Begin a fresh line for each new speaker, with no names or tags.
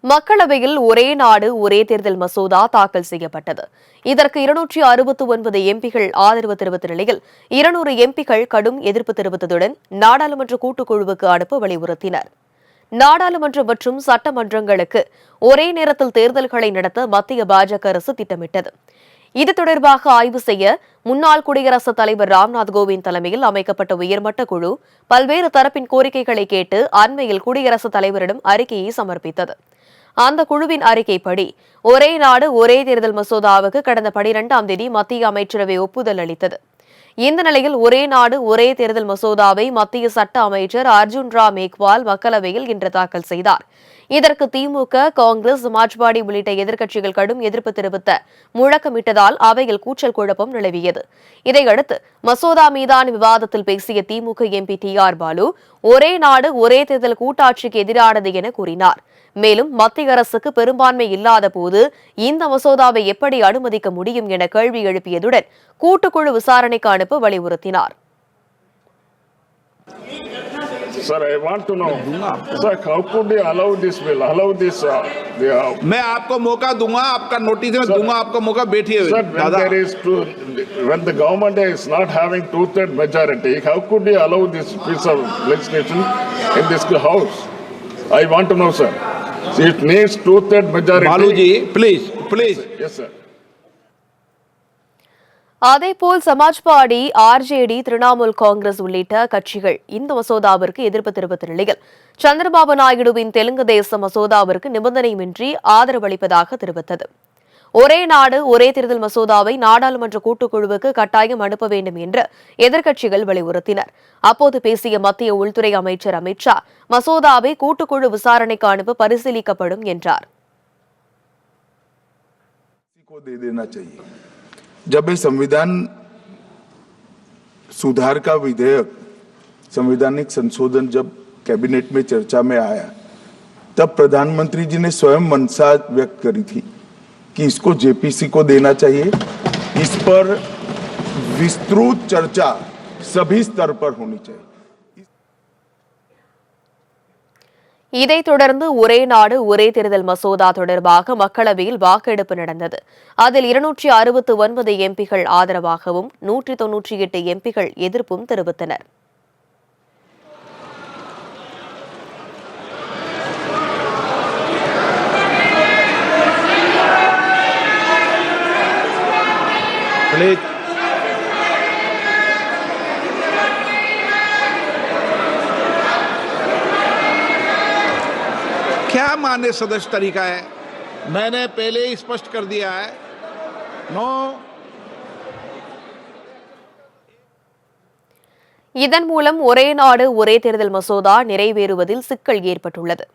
மக்களவையில் ஒரே நாடு ஒரே தேர்தல் மசோதா தாக்கல் செய்யப்பட்டது. இதற்கு 269 எம்பிகள் ஆதரவு தெரிவித்த நிலையில் 200 எம்பிகள் கடும் எதிர்ப்பு தெரிவித்ததுடன் நாடாளுமன்ற கூட்டுக்குழுவுக்கு அனுப்ப வலியுறுத்தினர். நாடாளுமன்றம் மற்றும் சட்டமன்றங்களுக்கு ஒரே நேரத்தில் தேர்தல்களை நடத்த மத்திய பாஜக அரசு திட்டமிட்டது. இது தொடர்பாக ஆய்வு செய்ய முன்னாள் குடியரசுத் தலைவர் ராம்நாத் கோவிந்த் தலைமையில் அமைக்கப்பட்ட உயர்மட்ட குழு பல்வேறு தரப்பின் கோரிக்கைகளை கேட்டு அண்மையில் குடியரசுத் தலைவரிடம் அறிக்கையை சமர்ப்பித்தது. அந்த குழுவின் அறிக்கைப்படி ஒரே நாடு ஒரே தேர்தல் மசோதாவுக்கு கடந்த 12ஆம் தேதி மத்திய அமைச்சரவை ஒப்புதல் அளித்தது. இந்த நிலையில் ஒரே நாடு ஒரே தேர்தல் மசோதாவை மத்திய சட்ட அமைச்சர் அர்ஜுன் ராம் மேக்வால் மக்களவையில் இன்று தாக்கல் செய்தார். இதற்கு திமுக, காங்கிரஸ், சமாஜ்வாடி உள்ளிட்ட எதிர்க்கட்சிகள் கடும் எதிர்ப்பு தெரிவித்த முழக்கமிட்டதால் அவையில் கூச்சல் குழப்பம் நிலவியது. இதையடுத்து மசோதா மீதான விவாதத்தில் பேசிய திமுக எம்பி TR பாலு ஒரே நாடு ஒரே தேர்தல் கூட்டாட்சிக்கு எதிரானது என கூறினார். மேலும் மத்திய அரசுக்கு பெரும்பான்மை இல்லாத போது இந்த மசோதாவை எப்படி அனுமதிக்க முடியும் என கேள்வி எழுப்பியதுடன் கூட்டுக்குழு விசாரணைக்கு அனுப்ப வலியுறுத்தினார்.
Sir, I want to know, sir, how could you allow this bill? Allow this?
मैं आपको मौका दूंगा, आपका नोटिस में दूंगा, आपको मौका बैठिए.
Sir, when the government is not having two-third majority, how could you allow this piece of legislation in this house? I want to know, sir. It needs two-third majority.
Baluji, please.
Yes, sir.
அதேபோல் Samajwadi, RJD, Trinamool Congress உள்ளிட்ட கட்சிகள் இந்த மசோதாவிற்கு எதிர்ப்பு தெரிவித்த நிலையில் சந்திரபாபு நாயுடுவின் தெலுங்கு தேச மசோதாவிற்கு நிபந்தனையின்றி ஆதரவளிப்பதாக தெரிவித்தது. ஒரே நாடு ஒரே தேர்தல் மசோதாவை நாடாளுமன்ற கூட்டுக்குழுவுக்கு கட்டாயம் அனுப்ப வேண்டும் என்று எதிர்க்கட்சிகள் வலியுறுத்தினர். அப்போது பேசிய மத்திய உள்துறை அமைச்சர் அமித் ஷா மசோதாவை கூட்டுக்குழு விசாரணைக்கு அனுப்ப பரிசீலிக்கப்படும் என்றார்.
जब ये संविधान सुधार का विधेयक संवैधानिक संशोधन जब कैबिनेट में चर्चा में आया तब प्रधानमंत्री जी ने स्वयं मंशा व्यक्त करी थी कि इसको जेपीसी को देना चाहिए. इस पर विस्तृत चर्चा सभी स्तर पर होनी चाहिए.
இதைத் தொடர்ந்து ஒரே நாடு ஒரே தேர்தல் மசோதா தொடர்பாக மக்களவையில் வாக்கெடுப்பு நடந்தது. அதில் 269 எம்பிகள் ஆதரவாகவும் 198 எம்பிகள் எதிர்ப்பும் தெரிவித்தனர்.
क्या मान्य सदस्य तरीका है? मैंने पहले ही स्पष्ट कर दिया है. नो.
இதன் மூலம் ஒரே நாடு ஒரே தேர்தல் மசோதா நிறைவேறுவதில் சிக்கல் ஏற்பட்டுள்ளது.